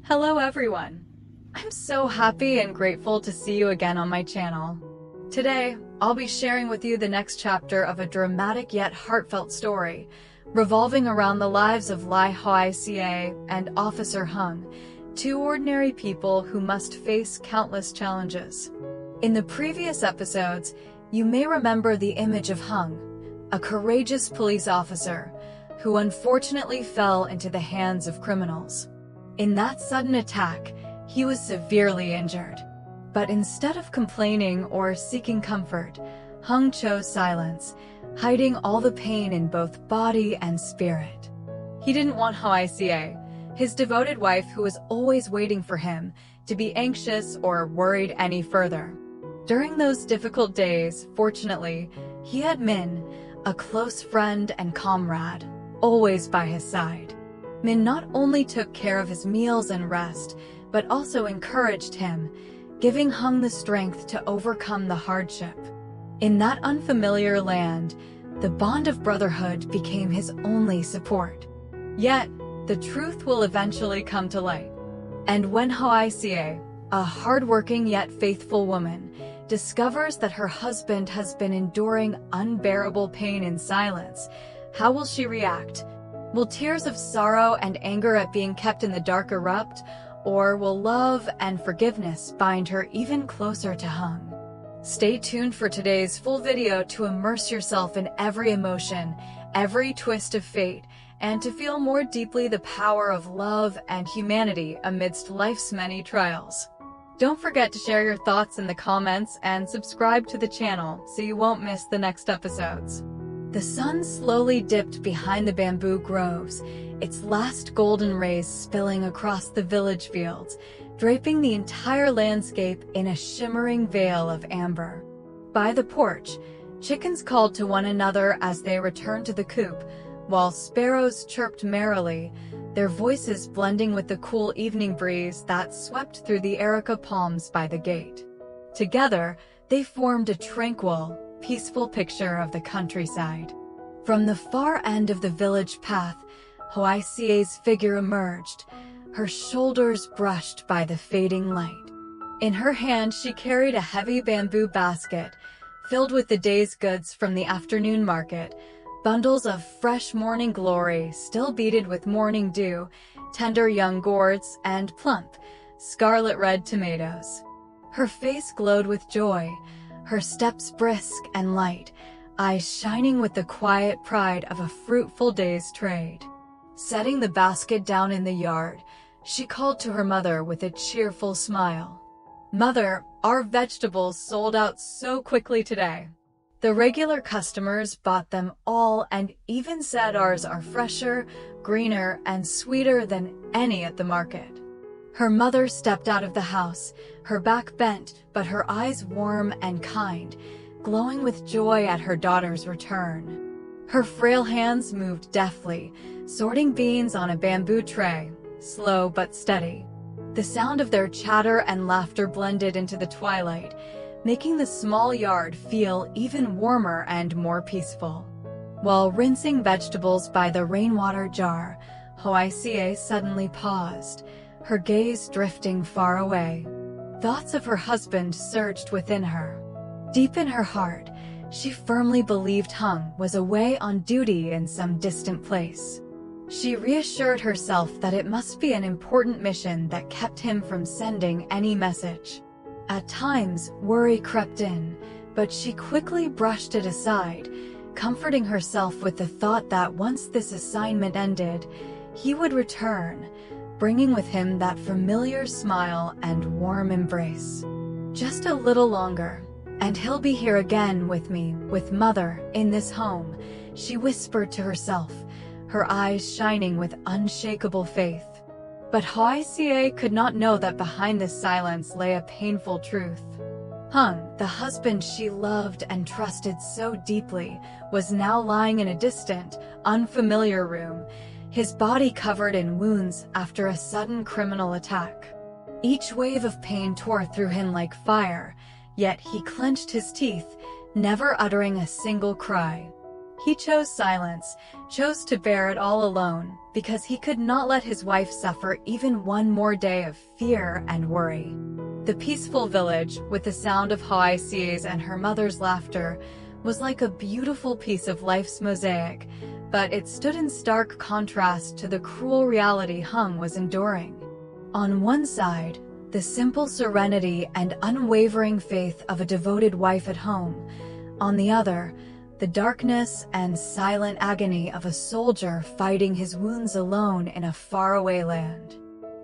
Hello everyone! I'm so happy and grateful to see you again on my channel. Today, I'll be sharing with you the next chapter of a dramatic yet heartfelt story, revolving around the lives of Ly Hoai Ca and Officer Hùng, two ordinary people who must face countless challenges. In the previous episodes, you may remember the image of Hùng, a courageous police officer who unfortunately fell into the hands of criminals. In that sudden attack, he was severely injured. But instead of complaining or seeking comfort, Hùng chose silence, hiding all the pain in both body and spirit. He didn't want Hoai Ca, his devoted wife who was always waiting for him, to be anxious or worried any further. During those difficult days, fortunately, he had Min, a close friend and comrade, always by his side. Min not only took care of his meals and rest, but also encouraged him, giving Hùng the strength to overcome the hardship. In that unfamiliar land, the bond of brotherhood became his only support. Yet, the truth will eventually come to light. And when Hoai Ca, a hardworking yet faithful woman, discovers that her husband has been enduring unbearable pain in silence, how will she react? Will tears of sorrow and anger at being kept in the dark erupt, or will love and forgiveness bind her even closer to Hùng? Stay tuned for today's full video to immerse yourself in every emotion, every twist of fate, and to feel more deeply the power of love and humanity amidst life's many trials. Don't forget to share your thoughts in the comments and subscribe to the channel so you won't miss the next episodes. The sun slowly dipped behind the bamboo groves, its last golden rays spilling across the village fields, draping the entire landscape in a shimmering veil of amber. By the porch, chickens called to one another as they returned to the coop, while sparrows chirped merrily, their voices blending with the cool evening breeze that swept through the areca palms by the gate. Together, they formed a tranquil, peaceful picture of the countryside. From the far end of the village path, Hoai Ca's figure emerged, her shoulders brushed by the fading light. In her hand she carried a heavy bamboo basket, filled with the day's goods from the afternoon market, bundles of fresh morning glory still beaded with morning dew, tender young gourds, and plump, scarlet-red tomatoes. Her face glowed with joy, her steps brisk and light, eyes shining with the quiet pride of a fruitful day's trade. Setting the basket down in the yard, she called to her mother with a cheerful smile. "Mother, our vegetables sold out so quickly today. The regular customers bought them all and even said ours are fresher, greener, and sweeter than any at the market." Her mother stepped out of the house, her back bent, but her eyes warm and kind, glowing with joy at her daughter's return. Her frail hands moved deftly, sorting beans on a bamboo tray, slow but steady. The sound of their chatter and laughter blended into the twilight, making the small yard feel even warmer and more peaceful. While rinsing vegetables by the rainwater jar, Hoai Ca suddenly paused, her gaze drifting far away. Thoughts of her husband surged within her. Deep in her heart, she firmly believed Hùng was away on duty in some distant place. She reassured herself that it must be an important mission that kept him from sending any message. At times, worry crept in, but she quickly brushed it aside, comforting herself with the thought that once this assignment ended, he would return, bringing with him that familiar smile and warm embrace. "Just a little longer, and he'll be here again with me, with Mother, in this home," she whispered to herself, her eyes shining with unshakable faith. But Hoai Ca could not know that behind this silence lay a painful truth. Hùng, the husband she loved and trusted so deeply, was now lying in a distant, unfamiliar room, his body covered in wounds after a sudden criminal attack. Each wave of pain tore through him like fire, yet he clenched his teeth, never uttering a single cry. He chose silence, chose to bear it all alone, because he could not let his wife suffer even one more day of fear and worry. The peaceful village, with the sound of Hoai Ca's and her mother's laughter, was like a beautiful piece of life's mosaic, but it stood in stark contrast to the cruel reality Hùng was enduring. On one side, the simple serenity and unwavering faith of a devoted wife at home. On the other, the darkness and silent agony of a soldier fighting his wounds alone in a faraway land.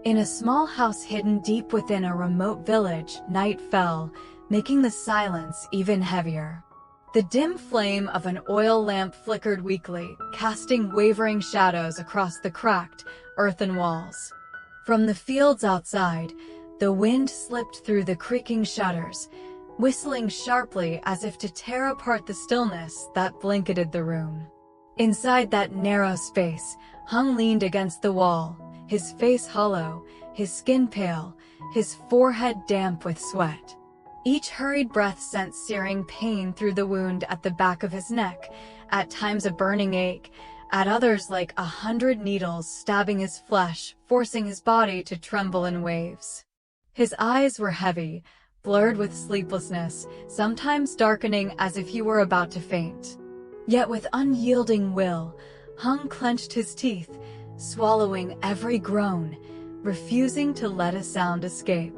In a small house hidden deep within a remote village, night fell, making the silence even heavier. The dim flame of an oil lamp flickered weakly, casting wavering shadows across the cracked, earthen walls. From the fields outside, the wind slipped through the creaking shutters, whistling sharply as if to tear apart the stillness that blanketed the room. Inside that narrow space, Hùng leaned against the wall, his face hollow, his skin pale, his forehead damp with sweat. Each hurried breath sent searing pain through the wound at the back of his neck, at times a burning ache, at others like 100 needles stabbing his flesh, forcing his body to tremble in waves. His eyes were heavy, blurred with sleeplessness, sometimes darkening as if he were about to faint. Yet with unyielding will, Hùng clenched his teeth, swallowing every groan, refusing to let a sound escape.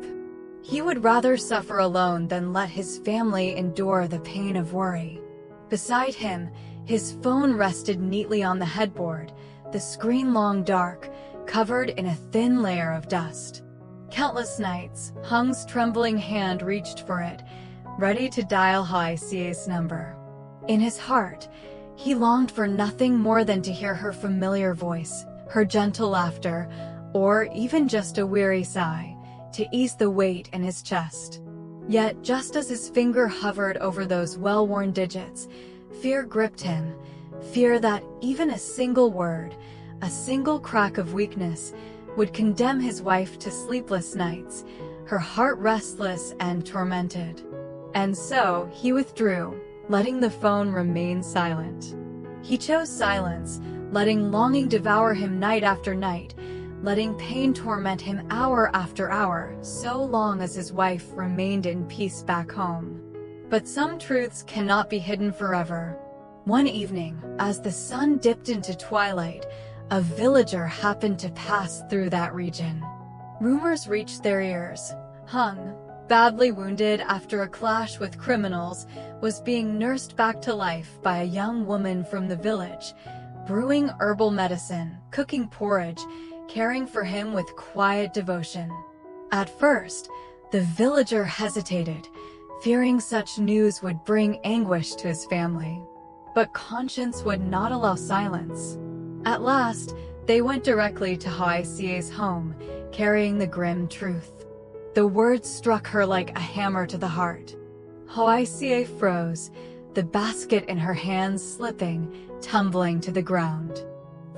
He would rather suffer alone than let his family endure the pain of worry. Beside him, his phone rested neatly on the headboard, the screen long dark, covered in a thin layer of dust. Countless nights, Hung's trembling hand reached for it, ready to dial Hoai Ca's number. In his heart, he longed for nothing more than to hear her familiar voice, her gentle laughter, or even just a weary sigh, to ease the weight in his chest. Yet, just as his finger hovered over those well-worn digits, fear gripped him, fear that even a single word, a single crack of weakness, would condemn his wife to sleepless nights, her heart restless and tormented. And so, he withdrew, letting the phone remain silent. He chose silence, letting longing devour him night after night, letting pain torment him hour after hour, so long as his wife remained in peace back home. But some truths cannot be hidden forever. One evening, as the sun dipped into twilight, a villager happened to pass through that region. Rumors reached their ears. Hùng, badly wounded after a clash with criminals, was being nursed back to life by a young woman from the village, brewing herbal medicine, cooking porridge, caring for him with quiet devotion. At first, the villager hesitated, fearing such news would bring anguish to his family. But conscience would not allow silence. At last, they went directly to Hoai Ca's home, carrying the grim truth. The words struck her like a hammer to the heart. Hoai Ca froze, the basket in her hands slipping, tumbling to the ground.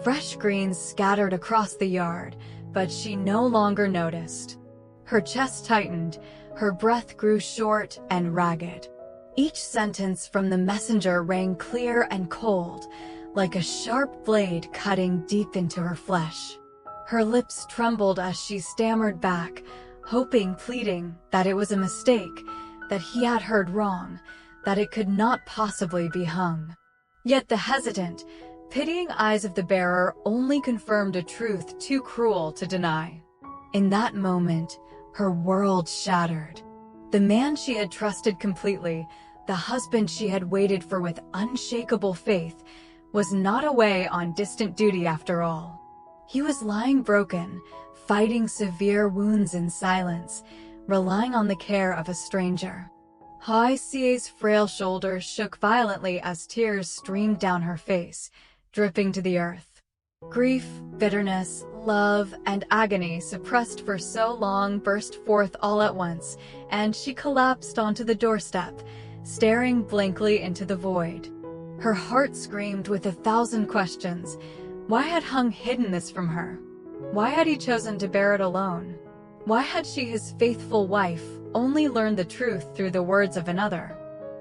Fresh greens scattered across the yard, but she no longer noticed. Her chest tightened, her breath grew short and ragged. Each sentence from the messenger rang clear and cold, like a sharp blade cutting deep into her flesh. Her lips trembled as she stammered back, hoping, pleading, that it was a mistake, that he had heard wrong, that it could not possibly be Hùng. Yet the hesitant, pitying eyes of the bearer only confirmed a truth too cruel to deny. In that moment, her world shattered. The man she had trusted completely, the husband she had waited for with unshakable faith, was not away on distant duty after all. He was lying broken, fighting severe wounds in silence, relying on the care of a stranger. Hoai Ca's frail shoulders shook violently as tears streamed down her face, dripping to the earth. Grief, bitterness, love, and agony suppressed for so long burst forth all at once, and she collapsed onto the doorstep, staring blankly into the void. Her heart screamed with 1,000 questions. Why had Hùng hidden this from her? Why had he chosen to bear it alone? Why had she, his faithful wife, only learned the truth through the words of another?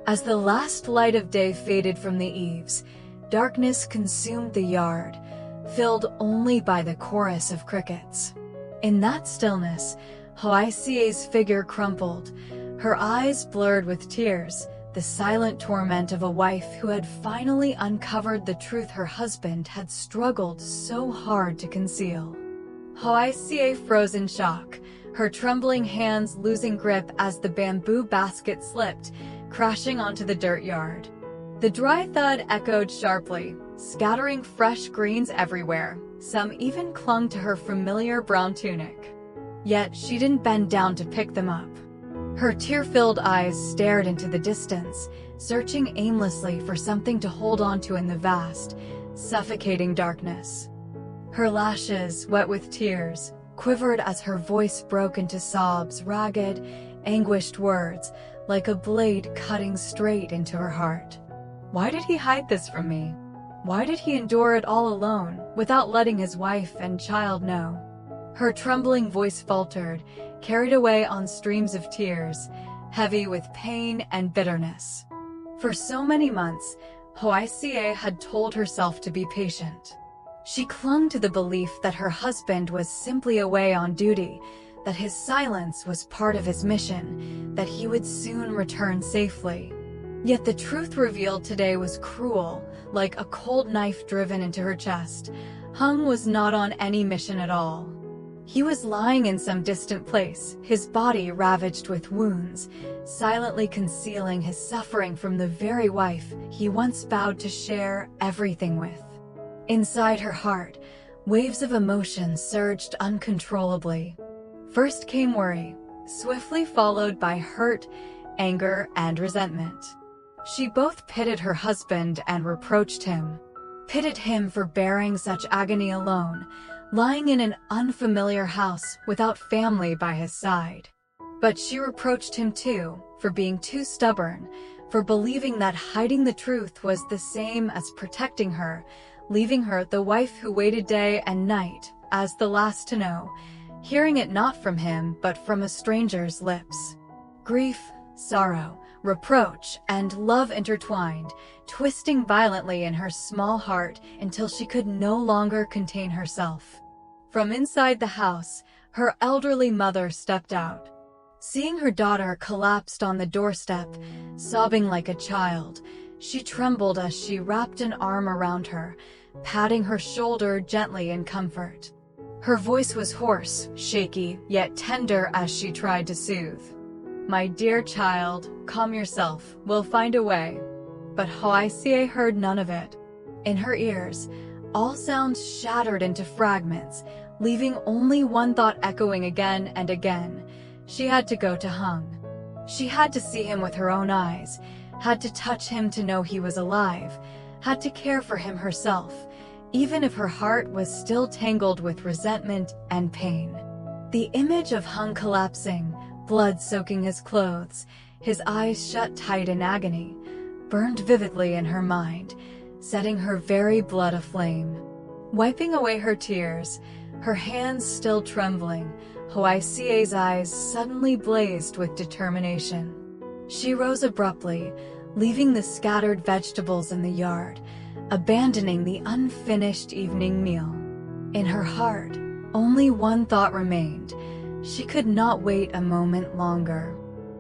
As the last light of day faded from the eaves, Darkness consumed the yard, filled only by the chorus of crickets. In that stillness, Hoai Ca's figure crumpled, her eyes blurred with tears, the silent torment of a wife who had finally uncovered the truth her husband had struggled so hard to conceal. Hoai Ca froze in shock, her trembling hands losing grip as the bamboo basket slipped, crashing onto the dirt yard. The dry thud echoed sharply, scattering fresh greens everywhere. Some even clung to her familiar brown tunic. Yet she didn't bend down to pick them up. Her tear-filled eyes stared into the distance, searching aimlessly for something to hold on to in the vast, suffocating darkness. Her lashes, wet with tears, quivered as her voice broke into sobs, ragged, anguished words, like a blade cutting straight into her heart. Why did he hide this from me? Why did he endure it all alone, without letting his wife and child know? Her trembling voice faltered, carried away on streams of tears, heavy with pain and bitterness. For so many months, Hoai Ca had told herself to be patient. She clung to the belief that her husband was simply away on duty, that his silence was part of his mission, that he would soon return safely. Yet the truth revealed today was cruel, like a cold knife driven into her chest. Hung was not on any mission at all. He was lying in some distant place, his body ravaged with wounds, silently concealing his suffering from the very wife he once vowed to share everything with. Inside her heart, waves of emotion surged uncontrollably. First came worry, swiftly followed by hurt, anger, and resentment. She both pitted her husband and reproached him. Pitted him for bearing such agony alone, lying in an unfamiliar house without family by his side. But she reproached him too, for being too stubborn, for believing that hiding the truth was the same as protecting her, leaving her the wife who waited day and night, as the last to know, hearing it not from him but from a stranger's lips. Grief, sorrow, reproach, and love intertwined, twisting violently in her small heart until she could no longer contain herself. From inside the house, her elderly mother stepped out. Seeing her daughter collapsed on the doorstep, sobbing like a child, she trembled as she wrapped an arm around her, patting her shoulder gently in comfort. Her voice was hoarse, shaky, yet tender as she tried to soothe. "My dear child, calm yourself, we'll find a way." But Hoai Ca heard none of it. In her ears, all sounds shattered into fragments, leaving only one thought echoing again and again. She had to go to Hung. She had to see him with her own eyes, had to touch him to know he was alive, had to care for him herself, even if her heart was still tangled with resentment and pain. The image of Hung collapsing, blood soaking his clothes, his eyes shut tight in agony, burned vividly in her mind, setting her very blood aflame. Wiping away her tears, her hands still trembling, Hoai Ca's eyes suddenly blazed with determination. She rose abruptly, leaving the scattered vegetables in the yard, abandoning the unfinished evening meal. In her heart, only one thought remained. She could not wait a moment longer.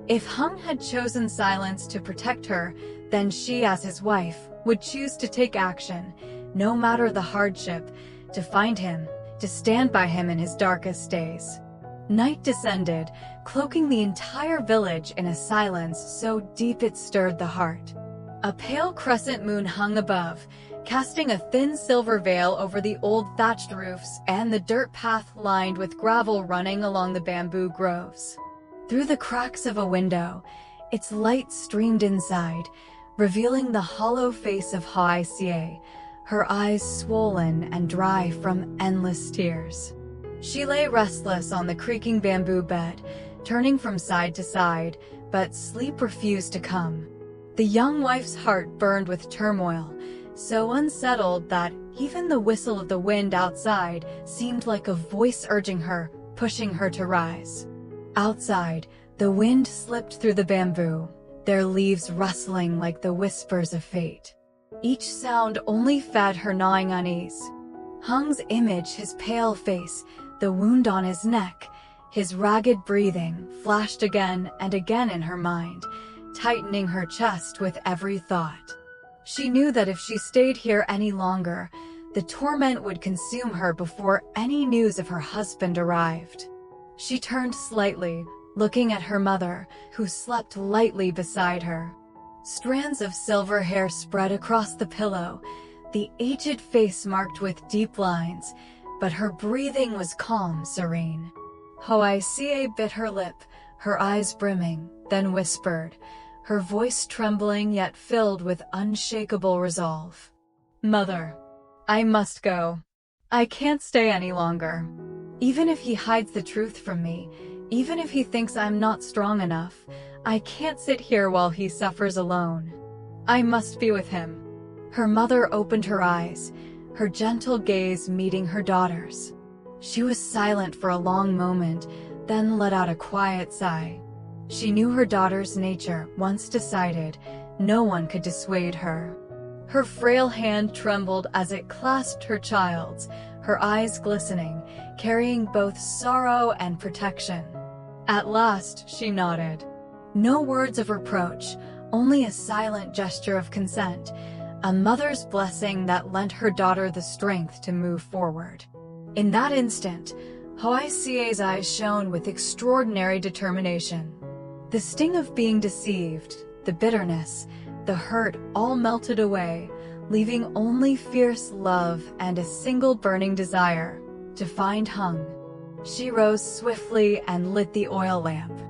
If Hung had chosen silence to protect her, then she, as his wife, would choose to take action, no matter the hardship, to find him, to stand by him in his darkest days. Night descended, cloaking the entire village in a silence so deep it stirred the heart. A pale crescent moon hung above, casting a thin silver veil over the old thatched roofs and the dirt path lined with gravel running along the bamboo groves. Through the cracks of a window, its light streamed inside, revealing the hollow face of Hoai Ca, her eyes swollen and dry from endless tears. She lay restless on the creaking bamboo bed, turning from side to side, but sleep refused to come. The young wife's heart burned with turmoil, so unsettled that even the whistle of the wind outside seemed like a voice urging her, pushing her to rise. Outside, the wind slipped through the bamboo, their leaves rustling like the whispers of fate. Each sound only fed her gnawing unease. Hung's image, his pale face, the wound on his neck, his ragged breathing, flashed again and again in her mind, tightening her chest with every thought. She knew that if she stayed here any longer, the torment would consume her before any news of her husband arrived. She turned slightly, looking at her mother, who slept lightly beside her. Strands of silver hair spread across the pillow, the aged face marked with deep lines, but her breathing was calm, serene. Hoai Ca bit her lip, her eyes brimming, then whispered, her voice trembling yet filled with unshakable resolve. "Mother, I must go. I can't stay any longer. Even if he hides the truth from me, even if he thinks I'm not strong enough, I can't sit here while he suffers alone. I must be with him." Her mother opened her eyes, her gentle gaze meeting her daughter's. She was silent for a long moment, then let out a quiet sigh. She knew her daughter's nature. Once decided, no one could dissuade her. Her frail hand trembled as it clasped her child's, her eyes glistening, carrying both sorrow and protection. At last, she nodded. No words of reproach, only a silent gesture of consent, a mother's blessing that lent her daughter the strength to move forward. In that instant, Hoai Ca's eyes shone with extraordinary determination. The sting of being deceived, the bitterness, the hurt all melted away, leaving only fierce love and a single burning desire to find Hung. She rose swiftly and lit the oil lamp.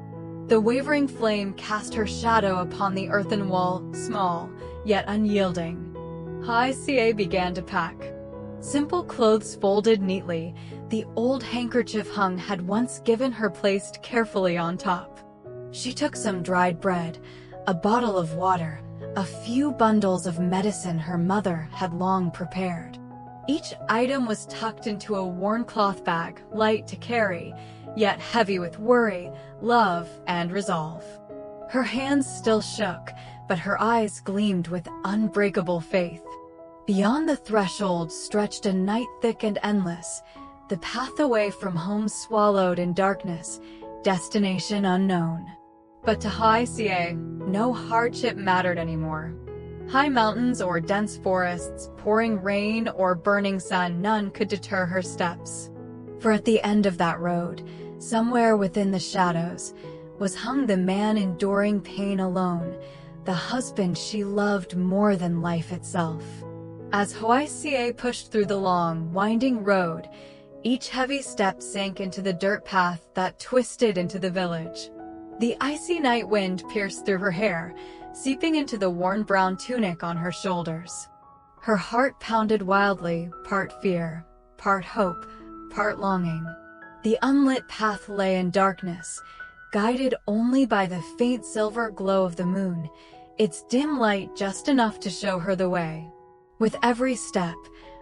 The wavering flame cast her shadow upon the earthen wall, small, yet unyielding. Hoai Ca began to pack. Simple clothes folded neatly, the old handkerchief Hung had once given her placed carefully on top. She took some dried bread, a bottle of water, a few bundles of medicine her mother had long prepared. Each item was tucked into a worn cloth bag, light to carry, yet heavy with worry, love, and resolve. Her hands still shook, but her eyes gleamed with unbreakable faith. Beyond the threshold stretched a night thick and endless, the path away from home swallowed in darkness, destination unknown. But to Hoai Ca, no hardship mattered anymore. High mountains or dense forests, pouring rain or burning sun, none could deter her steps. For at the end of that road, somewhere within the shadows, was Hung, the man enduring pain alone, the husband she loved more than life itself. As Hoai Ca pushed through the long, winding road, each heavy step sank into the dirt path that twisted into the village. The icy night wind pierced through her hair, seeping into the worn brown tunic on her shoulders. Her heart pounded wildly, part fear, part hope, part longing. The unlit path lay in darkness, guided only by the faint silver glow of the moon, its dim light just enough to show her the way. With every step,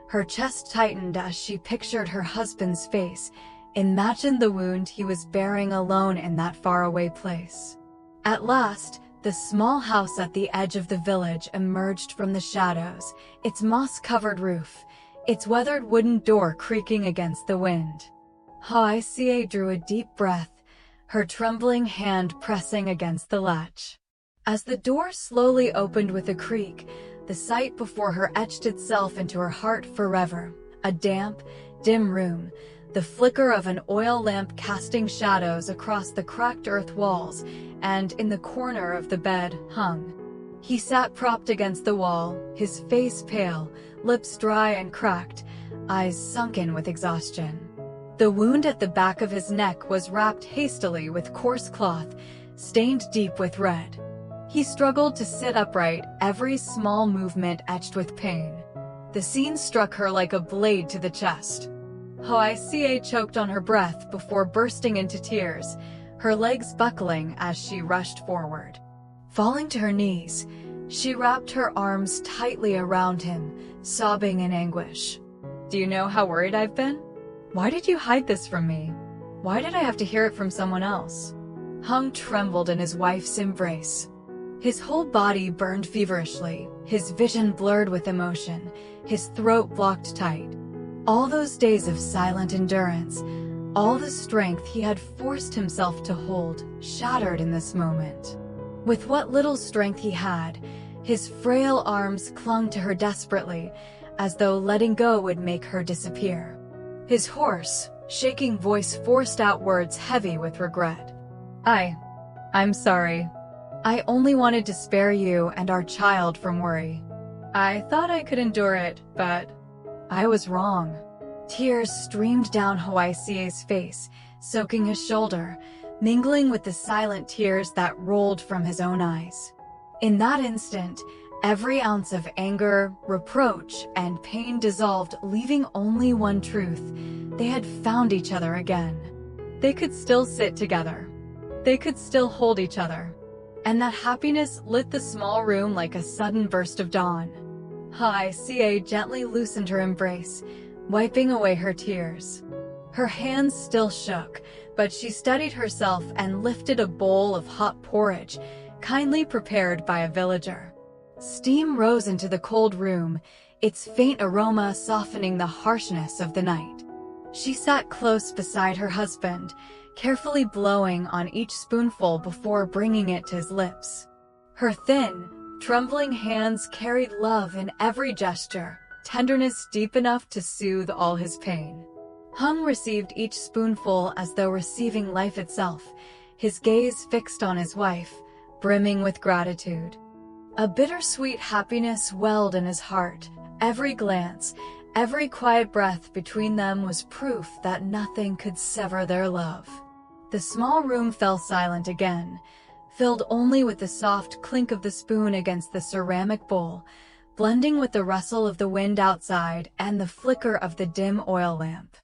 her chest tightened as she pictured her husband's face, imagined the wound he was bearing alone in that faraway place. At last, the small house at the edge of the village emerged from the shadows, its moss-covered roof, its weathered wooden door creaking against the wind. Hoai Ca drew a deep breath, her trembling hand pressing against the latch. As the door slowly opened with a creak, the sight before her etched itself into her heart forever. A damp, dim room, the flicker of an oil lamp casting shadows across the cracked earth walls, and in the corner of the bed, Hung. He sat propped against the wall, his face pale, lips dry and cracked, eyes sunken with exhaustion. The wound at the back of his neck was wrapped hastily with coarse cloth, stained deep with red. He struggled to sit upright, every small movement etched with pain. The scene struck her like a blade to the chest. Hoai Ca choked on her breath before bursting into tears, her legs buckling as she rushed forward. Falling to her knees, she wrapped her arms tightly around him, sobbing in anguish. "Do you know how worried I've been? Why did you hide this from me? Why did I have to hear it from someone else?" Hung trembled in his wife's embrace. His whole body burned feverishly, his vision blurred with emotion, his throat blocked tight. All those days of silent endurance, all the strength he had forced himself to hold, shattered in this moment. With what little strength he had, his frail arms clung to her desperately, as though letting go would make her disappear. His hoarse, shaking voice forced out words heavy with regret. I'm sorry. I only wanted to spare you and our child from worry. I thought I could endure it, but I was wrong. Tears streamed down Hoai Ca's face, soaking his shoulder, mingling with the silent tears that rolled from his own eyes. In that instant, every ounce of anger, reproach, and pain dissolved, leaving only one truth. They had found each other again. They could still sit together. They could still hold each other. And that happiness lit the small room like a sudden burst of dawn. Hoai Ca gently loosened her embrace, wiping away her tears. Her hands still shook, but she steadied herself and lifted a bowl of hot porridge, kindly prepared by a villager. Steam rose into the cold room, its faint aroma softening the harshness of the night. She sat close beside her husband, carefully blowing on each spoonful before bringing it to his lips. Her thin, trembling hands carried love in every gesture, tenderness deep enough to soothe all his pain. Hùng received each spoonful as though receiving life itself, his gaze fixed on his wife, brimming with gratitude. A bittersweet happiness welled in his heart. Every glance, every quiet breath between them was proof that nothing could sever their love. The small room fell silent again, filled only with the soft clink of the spoon against the ceramic bowl, blending with the rustle of the wind outside and the flicker of the dim oil lamp.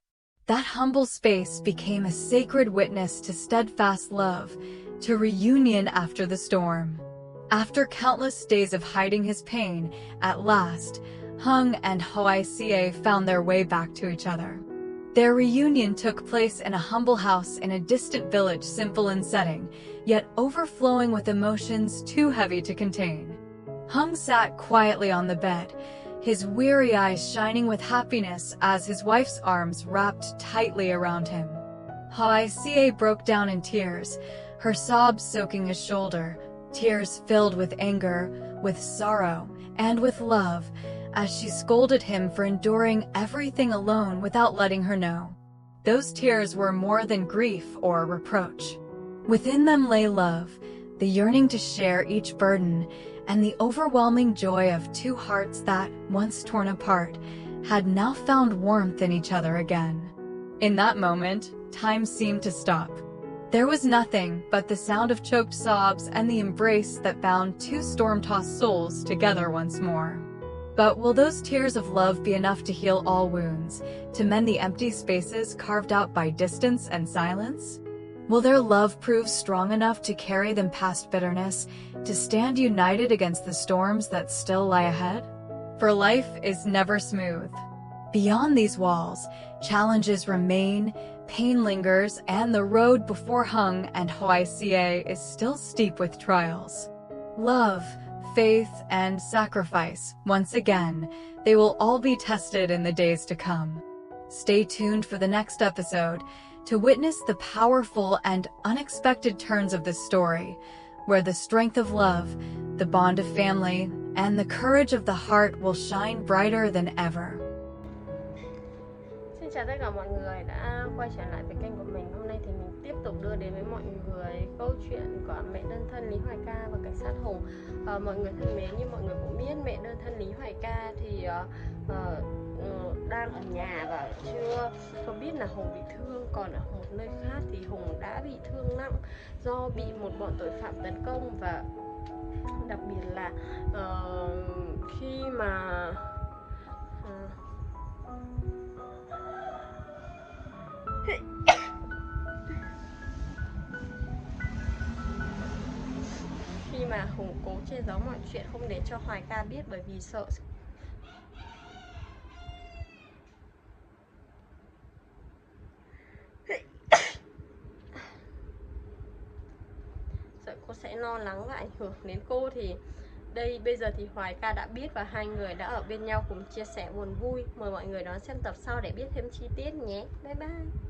That humble space became a sacred witness to steadfast love, to reunion after the storm. After countless days of hiding his pain, at last, Hùng and Hoai Ca found their way back to each other. Their reunion took place in a humble house in a distant village, simple in setting, yet overflowing with emotions too heavy to contain. Hùng sat quietly on the bed, his weary eyes shining with happiness as his wife's arms wrapped tightly around him. Hoai Ca broke down in tears, her sobs soaking his shoulder, tears filled with anger, with sorrow, and with love, as she scolded him for enduring everything alone without letting her know. Those tears were more than grief or reproach. Within them lay love, the yearning to share each burden, and the overwhelming joy of two hearts that, once torn apart, had now found warmth in each other again. In that moment, time seemed to stop. There was nothing but the sound of choked sobs and the embrace that bound two storm-tossed souls together once more. But will those tears of love be enough to heal all wounds, to mend the empty spaces carved out by distance and silence? Will their love prove strong enough to carry them past bitterness, to stand united against the storms that still lie ahead? For life is never smooth. Beyond these walls, challenges remain, pain lingers, and the road before Hùng and Hoai Ca is still steep with trials. Love, faith, and sacrifice, once again, they will all be tested in the days to come. Stay tuned for the next episode to witness the powerful and unexpected turns of this story, where the strength of love, the bond of family, and the courage of the heart will shine brighter than ever. Xin chào tất cả mọi người đã quay trở lại với kênh của mình. Hôm nay thì mình tiếp tục đưa đến với mọi người câu chuyện của mẹ đơn thân Ly Hoai Ca và cảnh sát Hùng. Mọi người thân mến, như mọi người cũng biết, mẹ đơn thân Ly Hoai Ca thì đang ở nhà và chưa có biết là Hùng bị thương. Còn ở một nơi khác thì Hùng đã bị thương nặng do bị một bọn tội phạm tấn công, và đặc biệt là khi mà Hùng cố che giấu mọi chuyện, không để cho Hoài Ca biết, bởi vì sợ vậy cô sẽ lo lắng và ảnh hưởng đến cô. Thì đây bây giờ thì Hoài Ca đã biết và hai người đã ở bên nhau cùng chia sẻ buồn vui. Mời mọi người đón xem tập sau để biết thêm chi tiết nhé. Bye bye.